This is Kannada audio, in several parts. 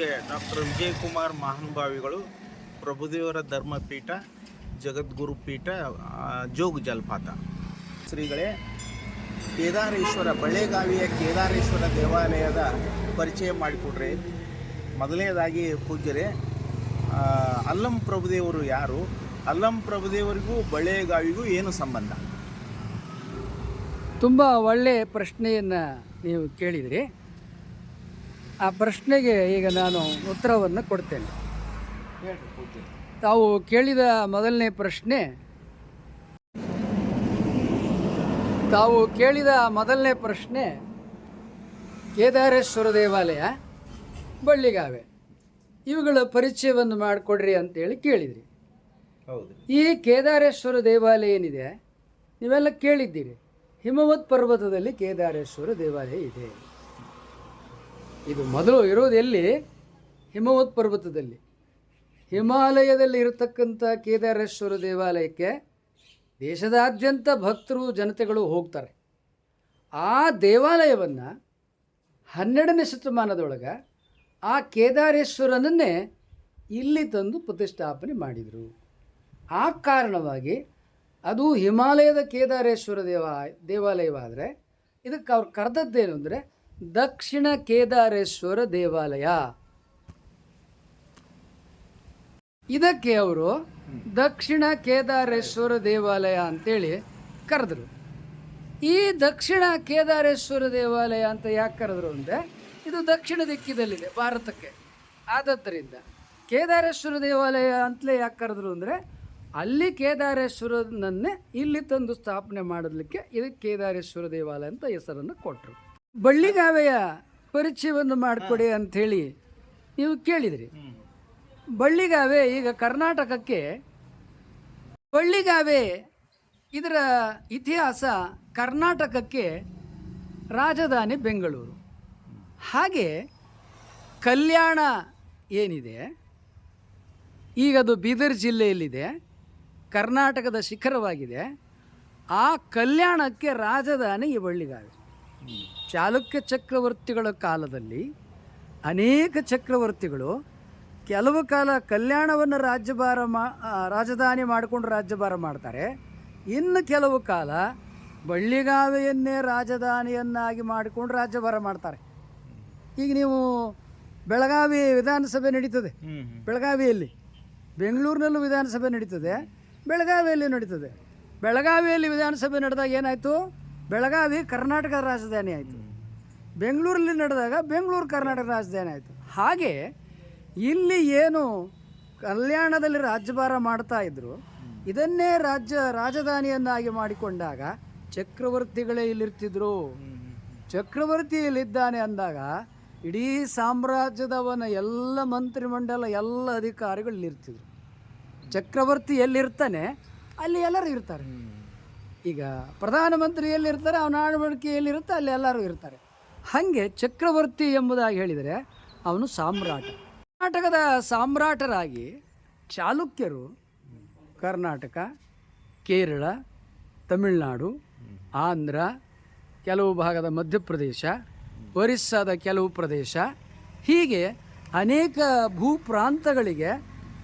ಪೂಜ್ಯ ಡಾಕ್ಟರ್ ವಿಜಯಕುಮಾರ್ ಮಹಾನುಭಾವಿಗಳು ಪ್ರಭುದೇವರ ಧರ್ಮಪೀಠ ಜಗದ್ಗುರು ಪೀಠ ಜೋಗ ಜಲಪಾತ ಶ್ರೀಗಳೇ, ಕೇದಾರೇಶ್ವರ ಬಳೆಗಾವಿಯ ಕೇದಾರೇಶ್ವರ ದೇವಾಲಯದ ಪರಿಚಯ ಮಾಡಿಕೊಡ್ರಿ. ಮೊದಲನೇದಾಗಿ ಪೂಜ್ಯರೇ, ಅಲ್ಲಂ ಪ್ರಭುದೇವರು ಯಾರು? ಅಲ್ಲಂ ಪ್ರಭುದೇವರಿಗೂ ಬಳೆಗಾವಿಗೂ ಏನು ಸಂಬಂಧ? ತುಂಬ ಒಳ್ಳೆಯ ಪ್ರಶ್ನೆಯನ್ನು ನೀವು ಕೇಳಿದಿರಿ. ಆ ಪ್ರಶ್ನೆಗೆ ಈಗ ನಾನು ಉತ್ತರವನ್ನು ಕೊಡ್ತೇನೆ. ತಾವು ಕೇಳಿದ ಮೊದಲನೇ ಪ್ರಶ್ನೆ ಕೇದಾರೇಶ್ವರ ದೇವಾಲಯ, ಬಳ್ಳಿಗಾವೆ ಇವುಗಳ ಪರಿಚಯವನ್ನು ಮಾಡಿಕೊಡ್ರಿ ಅಂತೇಳಿ ಕೇಳಿದ್ರಿ. ಈ ಕೇದಾರೇಶ್ವರ ದೇವಾಲಯ ಏನಿದೆ ನೀವೆಲ್ಲ ಕೇಳಿದ್ದೀರಿ. ಹಿಮವತ್ ಪರ್ವತದಲ್ಲಿ ಕೇದಾರೇಶ್ವರ ದೇವಾಲಯ ಇದೆ. ಇದು ಮೊದಲು ಇರೋದು ಎಲ್ಲಿ? ಹಿಮವತ್ ಪರ್ವತದಲ್ಲಿ, ಹಿಮಾಲಯದಲ್ಲಿ ಇರತಕ್ಕಂಥ ಕೇದಾರೇಶ್ವರ ದೇವಾಲಯಕ್ಕೆ ದೇಶದಾದ್ಯಂತ ಭಕ್ತರು ಜನತೆಗಳು ಹೋಗ್ತಾರೆ. ಆ ದೇವಾಲಯವನ್ನು 12ನೇ ಶತಮಾನದೊಳಗೆ ಆ ಕೇದಾರೇಶ್ವರನನ್ನೇ ಇಲ್ಲಿ ತಂದು ಪ್ರತಿಷ್ಠಾಪನೆ ಮಾಡಿದರು. ಆ ಕಾರಣವಾಗಿ ಅದು ಹಿಮಾಲಯದ ಕೇದಾರೇಶ್ವರ ದೇವಾಲಯವಾದರೆ ಇದಕ್ಕೆ ಅವ್ರು ಕರೆದದ್ದೇನು ಅಂದರೆ ದಕ್ಷಿಣ ಕೇದಾರೇಶ್ವರ ದೇವಾಲಯ. ಇದಕ್ಕೆ ಅವರು ದಕ್ಷಿಣ ಕೇದಾರೇಶ್ವರ ದೇವಾಲಯ ಅಂತೇಳಿ ಕರೆದರು. ಈ ದಕ್ಷಿಣ ಕೇದಾರೇಶ್ವರ ದೇವಾಲಯ ಅಂತ ಯಾಕೆ ಕರೆದ್ರು ಅಂದರೆ ಇದು ದಕ್ಷಿಣ ದಿಕ್ಕಿನಲ್ಲಿದೆ ಭಾರತಕ್ಕೆ. ಆದ್ದರಿಂದ ಕೇದಾರೇಶ್ವರ ದೇವಾಲಯ ಅಂತಲೇ ಯಾಕೆ ಕರೆದ್ರು ಅಂದರೆ ಅಲ್ಲಿ ಕೇದಾರೇಶ್ವರನನ್ನೇ ಇಲ್ಲಿ ತಂದು ಸ್ಥಾಪನೆ ಮಾಡಲಿಕ್ಕೆ ಇದಕ್ಕೆ ಕೇದಾರೇಶ್ವರ ದೇವಾಲಯ ಅಂತ ಹೆಸರನ್ನು ಕೊಟ್ಟರು. ಬಳ್ಳಿಗಾವೆಯ ಪರಿಚಯವನ್ನು ಮಾಡಿಕೊಡಿ ಅಂಥೇಳಿ ನೀವು ಕೇಳಿದ್ರಿ. ಬಳ್ಳಿಗಾವೆ ಈಗ ಕರ್ನಾಟಕಕ್ಕೆ, ಬಳ್ಳಿಗಾವೆ ಇದರ ಇತಿಹಾಸ ಕರ್ನಾಟಕಕ್ಕೆ ರಾಜಧಾನಿ ಬೆಂಗಳೂರು. ಹಾಗೆ ಕಲ್ಯಾಣ ಏನಿದೆ ಈಗ ಅದು ಬೀದರ್ ಜಿಲ್ಲೆಯಲ್ಲಿದೆ, ಕರ್ನಾಟಕದ ಶಿಖರವಾಗಿದೆ. ಆ ಕಲ್ಯಾಣಕ್ಕೆ ರಾಜಧಾನಿ ಈ ಬಳ್ಳಿಗಾವೆ. ಚಾಲುಕ್ಯ ಚಕ್ರವರ್ತಿಗಳ ಕಾಲದಲ್ಲಿ ಅನೇಕ ಚಕ್ರವರ್ತಿಗಳು ಕೆಲವು ಕಾಲ ಕಲ್ಯಾಣವನ್ನು ರಾಜಧಾನಿ ಮಾಡಿಕೊಂಡು ರಾಜ್ಯಭಾರ ಮಾಡ್ತಾರೆ. ಇನ್ನು ಕೆಲವು ಕಾಲ ಬಳ್ಳಿಗಾವೆಯನ್ನೇ ರಾಜಧಾನಿಯನ್ನಾಗಿ ಮಾಡಿಕೊಂಡು ರಾಜ್ಯಭಾರ ಮಾಡ್ತಾರೆ. ಈಗ ನೀವು ಬೆಳಗಾವಿ ವಿಧಾನಸಭೆ ನಡೀತದೆ, ಬೆಳಗಾವಿಯಲ್ಲಿ, ಬೆಂಗಳೂರಿನಲ್ಲೂ ವಿಧಾನಸಭೆ ನಡೀತದೆ, ಬೆಳಗಾವಿಯಲ್ಲಿ ನಡೀತದೆ. ಬೆಳಗಾವಿಯಲ್ಲಿ ವಿಧಾನಸಭೆ ನಡೆದಾಗ ಏನಾಯಿತು? ಬೆಳಗಾವಿ ಕರ್ನಾಟಕದ ರಾಜಧಾನಿ ಆಯಿತು. ಬೆಂಗಳೂರಲ್ಲಿ ನಡೆದಾಗ ಬೆಂಗಳೂರು ಕರ್ನಾಟಕ ರಾಜಧಾನಿ ಆಯಿತು. ಹಾಗೆ ಇಲ್ಲಿ ಏನು ಕಲ್ಯಾಣದಲ್ಲಿ ರಾಜ್ಯಭಾರ ಮಾಡ್ತಾ ಇದ್ರು, ಇದನ್ನೇ ರಾಜಧಾನಿಯನ್ನಾಗಿ ಮಾಡಿಕೊಂಡಾಗ ಚಕ್ರವರ್ತಿಗಳೇ ಇಲ್ಲಿರ್ತಿದ್ರು. ಚಕ್ರವರ್ತಿ ಇಲ್ಲಿದ್ದಾನೆ ಅಂದಾಗ ಇಡೀ ಸಾಮ್ರಾಜ್ಯದವನ ಎಲ್ಲ ಮಂತ್ರಿಮಂಡಲ ಎಲ್ಲ ಅಧಿಕಾರಿಗಳು ಇಲ್ಲಿರ್ತಿದ್ರು. ಚಕ್ರವರ್ತಿ ಎಲ್ಲಿರ್ತಾನೆ ಅಲ್ಲಿ ಎಲ್ಲರೂ ಇರ್ತಾರೆ. ಈಗ ಪ್ರಧಾನಮಂತ್ರಿ ಎಲ್ಲಿರ್ತಾರೆ, ಅವನ ಆಡಳಿಕೆ ಎಲ್ಲಿರುತ್ತೆ ಅಲ್ಲಿ ಎಲ್ಲರೂ ಇರ್ತಾರೆ. ಹಾಗೆ ಚಕ್ರವರ್ತಿ ಎಂಬುದಾಗಿ ಹೇಳಿದರೆ ಅವನು ಸಾಮ್ರಾಟ. ಕರ್ನಾಟಕದ ಸಾಮ್ರಾಟರಾಗಿ ಚಾಲುಕ್ಯರು ಕರ್ನಾಟಕ, ಕೇರಳ, ತಮಿಳುನಾಡು, ಆಂಧ್ರ, ಕೆಲವು ಭಾಗದ ಮಧ್ಯಪ್ರದೇಶ, ಒರಿಸ್ಸಾದ ಕೆಲವು ಪ್ರದೇಶ, ಹೀಗೆ ಅನೇಕ ಭೂಪ್ರಾಂತಗಳಿಗೆ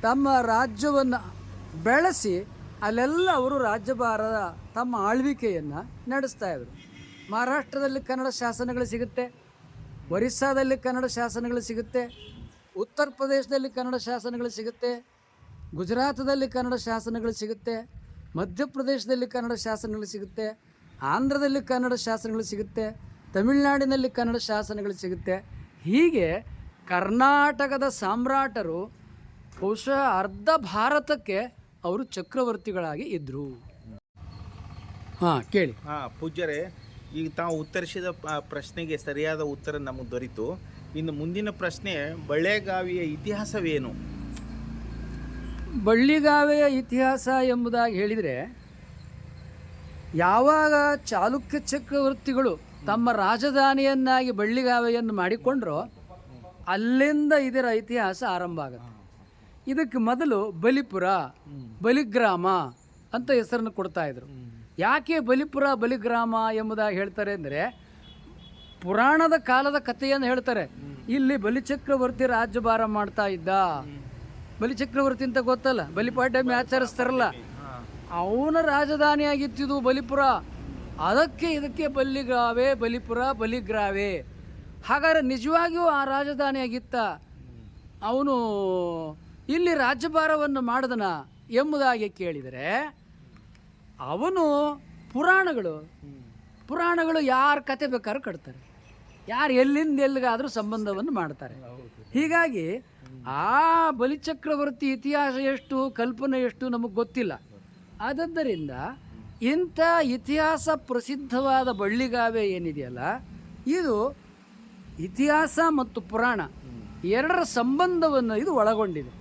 ತಮ್ಮ ರಾಜ್ಯವನ್ನು ಬೆಳೆಸಿ ಅಲ್ಲೆಲ್ಲ ಅವರು ರಾಜ್ಯಭಾರದ ತಮ್ಮ ಆಳ್ವಿಕೆಯನ್ನು ನಡೆಸ್ತಾ ಇದ್ರು. ಮಹಾರಾಷ್ಟ್ರದಲ್ಲಿ ಕನ್ನಡ ಶಾಸನಗಳು ಸಿಗುತ್ತೆ, ಒರಿಸ್ಸಾದಲ್ಲಿ ಕನ್ನಡ ಶಾಸನಗಳು ಸಿಗುತ್ತೆ, ಉತ್ತರ ಪ್ರದೇಶದಲ್ಲಿ ಕನ್ನಡ ಶಾಸನಗಳು ಸಿಗುತ್ತೆ, ಗುಜರಾತದಲ್ಲಿ ಕನ್ನಡ ಶಾಸನಗಳು ಸಿಗುತ್ತೆ, ಮಧ್ಯಪ್ರದೇಶದಲ್ಲಿ ಕನ್ನಡ ಶಾಸನಗಳು ಸಿಗುತ್ತೆ, ಆಂಧ್ರದಲ್ಲಿ ಕನ್ನಡ ಶಾಸನಗಳು ಸಿಗುತ್ತೆ, ತಮಿಳುನಾಡಿನಲ್ಲಿ ಕನ್ನಡ ಶಾಸನಗಳು ಸಿಗುತ್ತೆ. ಹೀಗೆ ಕರ್ನಾಟಕದ ಸಾಮ್ರಾಟರು ಬಹುಶಃ ಅರ್ಧ ಭಾರತಕ್ಕೆ ಅವರು ಚಕ್ರವರ್ತಿಗಳಾಗಿ ಇದ್ದರು. ಕೇಳಿ. ಪೂಜ್ಯರೇ, ಈಗ ತಾವು ಉತ್ತರಿಸಿದ ಪ್ರಶ್ನೆಗೆ ಸರಿಯಾದ ಉತ್ತರ ನಮಗೆ ದೊರೀತು. ಇನ್ನು ಮುಂದಿನ ಪ್ರಶ್ನೆ, ಬಳೆಗಾವಿಯ ಇತಿಹಾಸವೇನು? ಬಳ್ಳಿಗಾವೆಯ ಇತಿಹಾಸ ಎಂಬುದಾಗಿ ಹೇಳಿದರೆ, ಯಾವಾಗ ಚಾಲುಕ್ಯ ಚಕ್ರವರ್ತಿಗಳು ತಮ್ಮ ರಾಜಧಾನಿಯನ್ನಾಗಿ ಬಳ್ಳಿಗಾವೆಯನ್ನು ಮಾಡಿಕೊಂಡ್ರೋ ಅಲ್ಲಿಂದ ಇದರ ಇತಿಹಾಸ ಆರಂಭ ಆಗುತ್ತೆ. ಇದಕ್ಕೆ ಮೊದಲು ಬಲಿಪುರ, ಬಲಿಗ್ರಾಮ ಅಂತ ಹೆಸರನ್ನು ಕೊಡ್ತಾಯಿದ್ರು. ಯಾಕೆ ಬಲಿಪುರ, ಬಲಿಗ್ರಾಮ ಎಂಬುದಾಗಿ ಹೇಳ್ತಾರೆ ಅಂದರೆ, ಪುರಾಣದ ಕಾಲದ ಕಥೆಯನ್ನು ಹೇಳ್ತಾರೆ. ಇಲ್ಲಿ ಬಲಿಚಕ್ರವರ್ತಿ ರಾಜ್ಯಭಾರ ಮಾಡ್ತಾ ಇದ್ದ. ಬಲಿಚಕ್ರವರ್ತಿ ಅಂತ ಗೊತ್ತಲ್ಲ, ಬಲಿಪಾಡ್ಯಮಿ ಆಚರಿಸ್ತಾರಲ್ಲ, ಅವನ ರಾಜಧಾನಿಯಾಗಿತ್ತಿದು ಬಲಿಪುರ. ಅದಕ್ಕೆ ಇದಕ್ಕೆ ಬಲ್ಲಿಗ್ರಾವೆ, ಬಲಿಪುರ, ಬಲಿಗ್ರಾವೆ. ಹಾಗಾದ್ರೆ ನಿಜವಾಗಿಯೂ ಆ ರಾಜಧಾನಿಯಾಗಿತ್ತ, ಅವನು ಇಲ್ಲಿ ರಾಜ್ಯಭಾರವನ್ನು ಮಾಡಿದನ ಎಂಬುದಾಗಿ ಕೇಳಿದರೆ, ಅವನು ಪುರಾಣಗಳು ಯಾರ ಕತೆ ಬೇಕಾದ್ರೂ ಕಟ್ತಾರೆ, ಯಾರು ಎಲ್ಲಿಂದ ಎಲ್ಲಿಗಾದರೂ ಸಂಬಂಧವನ್ನು ಮಾಡ್ತಾರೆ. ಹೀಗಾಗಿ ಆ ಬಲಿಚಕ್ರವರ್ತಿ ಇತಿಹಾಸ ಎಷ್ಟು, ಕಲ್ಪನೆ ಎಷ್ಟು ನಮಗೆ ಗೊತ್ತಿಲ್ಲ. ಆದ್ದರಿಂದ ಇಂಥ ಇತಿಹಾಸ ಪ್ರಸಿದ್ಧವಾದ ಬಳ್ಳಿಗಾವೆ ಏನಿದೆಯಲ್ಲ, ಇದು ಇತಿಹಾಸ ಮತ್ತು ಪುರಾಣ ಎರಡರ ಸಂಬಂಧವನ್ನು ಇದು ಒಳಗೊಂಡಿದೆ.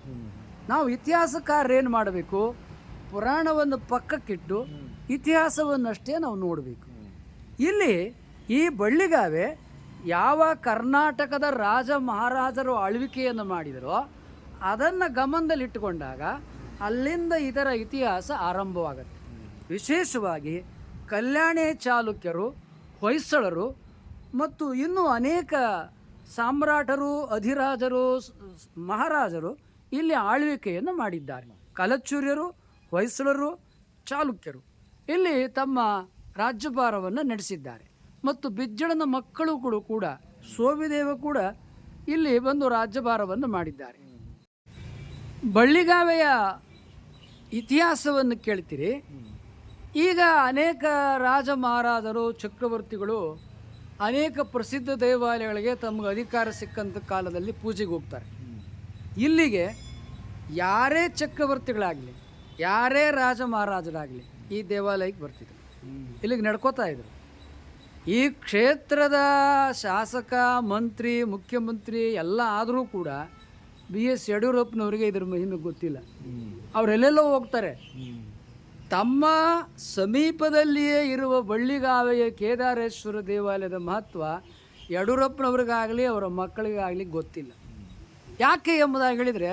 ನಾವು ಇತಿಹಾಸಕಾರರೇನು ಮಾಡಬೇಕು, ಪುರಾಣವನ್ನು ಪಕ್ಕಕ್ಕಿಟ್ಟು ಇತಿಹಾಸವನ್ನಷ್ಟೇ ನಾವು ನೋಡಬೇಕು. ಇಲ್ಲಿ ಈ ಬಳ್ಳಿಗಾವೆ ಯಾವ ಕರ್ನಾಟಕದ ರಾಜ ಮಹಾರಾಜರು ಆಳ್ವಿಕೆಯನ್ನು ಮಾಡಿದರೋ ಅದನ್ನು ಗಮನದಲ್ಲಿಟ್ಟುಕೊಂಡಾಗ ಅಲ್ಲಿಂದ ಇದರ ಇತಿಹಾಸ ಆರಂಭವಾಗುತ್ತೆ. ವಿಶೇಷವಾಗಿ ಕಲ್ಯಾಣಿ ಚಾಲುಕ್ಯರು, ಹೊಯ್ಸಳರು ಮತ್ತು ಇನ್ನೂ ಅನೇಕ ಸಾಮ್ರಾಟರು, ಅಧಿರಾಜರು, ಮಹಾರಾಜರು ಇಲ್ಲಿ ಆಳ್ವಿಕೆಯನ್ನು ಮಾಡಿದ್ದಾರೆ. ಕಲಚೂರ್ಯರು, ಹೊಯ್ಸಳರು, ಚಾಲುಕ್ಯರು ಇಲ್ಲಿ ತಮ್ಮ ರಾಜ್ಯಭಾರವನ್ನು ನಡೆಸಿದ್ದಾರೆ. ಮತ್ತು ಬಿಜ್ಜಳನ ಮಕ್ಕಳು ಕೂಡ ಸೋವಿದೇವ ಕೂಡ ಇಲ್ಲಿ ಬಂದು ರಾಜ್ಯಭಾರವನ್ನು ಮಾಡಿದ್ದಾರೆ. ಬಳ್ಳಿಗಾವೆಯ ಇತಿಹಾಸವನ್ನು ಕೇಳ್ತೀರಿ. ಈಗ ಅನೇಕ ರಾಜ ಮಹಾರಾಜರು, ಚಕ್ರವರ್ತಿಗಳು ಅನೇಕ ಪ್ರಸಿದ್ಧ ದೇವಾಲಯಗಳಿಗೆ ತಮಗೆ ಅಧಿಕಾರ ಸಿಕ್ಕಂಥ ಕಾಲದಲ್ಲಿ ಪೂಜೆಗೆ ಹೋಗ್ತಾರೆ. ಇಲ್ಲಿಗೆ ಯಾರೇ ಚಕ್ರವರ್ತಿಗಳಾಗಲಿ, ಯಾರೇ ರಾಜ ಮಹಾರಾಜರಾಗಲಿ ಈ ದೇವಾಲಯಕ್ಕೆ ಬರ್ತಿದ್ರು, ಇಲ್ಲಿಗೆ ನಡ್ಕೋತಾ ಇದ್ರು. ಈ ಕ್ಷೇತ್ರದ ಶಾಸಕ, ಮಂತ್ರಿ, ಮುಖ್ಯಮಂತ್ರಿ ಎಲ್ಲ ಆದರೂ ಕೂಡ BS ಯಡಿಯೂರಪ್ಪನವರಿಗೆ ಇದ್ರ ಮಹಿಮೆ ಗೊತ್ತಿಲ್ಲ. ಅವರೆಲ್ಲೆಲ್ಲೋ ಹೋಗ್ತಾರೆ. ತಮ್ಮ ಸಮೀಪದಲ್ಲಿಯೇ ಇರುವ ಬಳ್ಳಿಗಾವೆಯ ಕೇದಾರೇಶ್ವರ ದೇವಾಲಯದ ಮಹತ್ವ ಯಡಿಯೂರಪ್ಪನವ್ರಿಗಾಗಲಿ ಅವರ ಮಕ್ಕಳಿಗಾಗಲಿ ಗೊತ್ತಿಲ್ಲ. ಯಾಕೆ ಎಂಬುದಾಗಿ ಹೇಳಿದರೆ,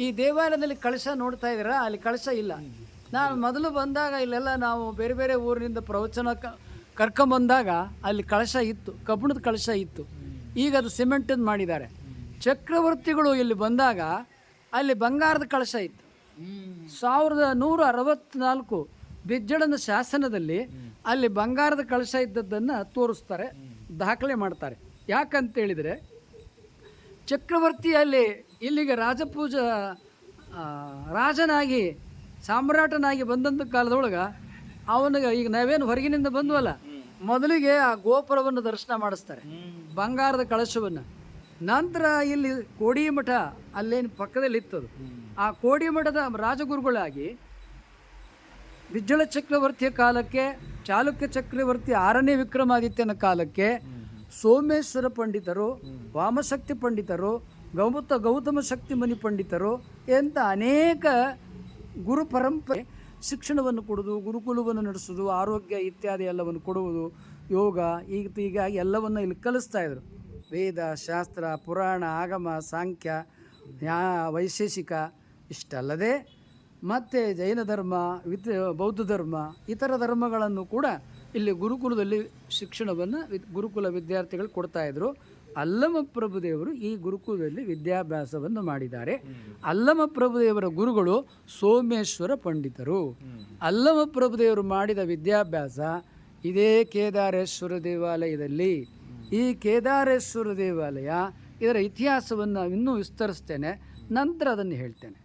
ಈ ದೇವಾಲಯದಲ್ಲಿ ಕಳಶ ನೋಡ್ತಾ ಇದ್ದೀರಾ, ಅಲ್ಲಿ ಕಳಶ ಇಲ್ಲ. ನಾನು ಮೊದಲು ಬಂದಾಗ ಇಲ್ಲೆಲ್ಲ ನಾವು ಬೇರೆ ಬೇರೆ ಊರಿನಿಂದ ಪ್ರವಚನ ಕರ್ಕೊಂಬಂದಾಗ ಅಲ್ಲಿ ಕಳಶ ಇತ್ತು, ಕಬ್ಬಿಣದ ಕಳಶ ಇತ್ತು. ಈಗ ಅದು ಸಿಮೆಂಟನ್ನು ಮಾಡಿದ್ದಾರೆ. ಚಕ್ರವರ್ತಿಗಳು ಇಲ್ಲಿ ಬಂದಾಗ ಅಲ್ಲಿ ಬಂಗಾರದ ಕಳಶ ಇತ್ತು. 1164 ಬಿಜ್ಜಳನ ಶಾಸನದಲ್ಲಿ ಅಲ್ಲಿ ಬಂಗಾರದ ಕಳಶ ಇದ್ದದ್ದನ್ನು ತೋರಿಸ್ತಾರೆ, ದಾಖಲೆ ಮಾಡ್ತಾರೆ. ಯಾಕಂತೇಳಿದರೆ, ಚಕ್ರವರ್ತಿ ಅಲ್ಲಿ ಇಲ್ಲಿಗೆ ರಾಜನಾಗಿ ಸಾಮ್ರಾಟನಾಗಿ ಬಂದಂಥ ಕಾಲದೊಳಗೆ ಅವನಿಗೆ, ಈಗ ನಾವೇನು ಹೊರಗಿನಿಂದ ಬಂದ್ವಲ್ಲ, ಮೊದಲಿಗೆ ಆ ಗೋಪುರವನ್ನು ದರ್ಶನ ಮಾಡಿಸ್ತಾರೆ, ಬಂಗಾರದ ಕಳಶವನ್ನು. ನಂತರ ಇಲ್ಲಿ ಕೋಡಿಮಠ ಅಲ್ಲೇನು ಪಕ್ಕದಲ್ಲಿ ಇತ್ತದು, ಆ ಕೋಡಿಮಠದ ರಾಜಗುರುಗಳಾಗಿ ಬಿಜ್ಜಳ ಚಕ್ರವರ್ತಿಯ ಕಾಲಕ್ಕೆ, ಚಾಲುಕ್ಯ ಚಕ್ರವರ್ತಿ 6ನೇ ವಿಕ್ರಮಾದಿತ್ಯನ ಕಾಲಕ್ಕೆ ಸೋಮೇಶ್ವರ ಪಂಡಿತರು, ವಾಮಶಕ್ತಿ ಪಂಡಿತರು, ಗೌತಮ ಶಕ್ತಿ ಮುನಿ ಪಂಡಿತರು ಎಂಥ ಅನೇಕ ಗುರು ಪರಂಪರೆ ಶಿಕ್ಷಣವನ್ನು ಕೊಡುವುದು, ಗುರುಕುಲವನ್ನು ನಡೆಸೋದು, ಆರೋಗ್ಯ ಇತ್ಯಾದಿ ಎಲ್ಲವನ್ನು ಕೊಡುವುದು, ಯೋಗ ಹೀಗಾಗಿ ಎಲ್ಲವನ್ನು ಇಲ್ಲಿ ಕಲಿಸ್ತಾ ಇದ್ರು. ವೇದ, ಶಾಸ್ತ್ರ, ಪುರಾಣ, ಆಗಮ, ಸಾಂಖ್ಯ, ವೈಶೇಷಿಕ ಇಷ್ಟಲ್ಲದೆ ಮತ್ತು ಜೈನ ಧರ್ಮ, ಬೌದ್ಧ ಧರ್ಮ, ಇತರ ಧರ್ಮಗಳನ್ನು ಕೂಡ ಇಲ್ಲಿ ಗುರುಕುಲದಲ್ಲಿ ಶಿಕ್ಷಣವನ್ನು ಗುರುಕುಲ ವಿದ್ಯಾರ್ಥಿಗಳು ಕೊಡ್ತಾಯಿದ್ರು. ಅಲ್ಲಮ ಪ್ರಭುದೇವರು ಈ ಗುರುಕುಲದಲ್ಲಿ ವಿದ್ಯಾಭ್ಯಾಸವನ್ನು ಮಾಡಿದ್ದಾರೆ. ಅಲ್ಲಮ ಪ್ರಭುದೇವರ ಗುರುಗಳು ಸೋಮೇಶ್ವರ ಪಂಡಿತರು. ಅಲ್ಲಮ ಪ್ರಭುದೇವರು ಮಾಡಿದ ವಿದ್ಯಾಭ್ಯಾಸ ಇದೇ ಕೇದಾರೇಶ್ವರ ದೇವಾಲಯದಲ್ಲಿ. ಈ ಕೇದಾರೇಶ್ವರ ದೇವಾಲಯ, ಇದರ ಇತಿಹಾಸವನ್ನು ಇನ್ನೂ ವಿಸ್ತರಿಸ್ತೇನೆ, ನಂತರ ಅದನ್ನು ಹೇಳ್ತೇನೆ.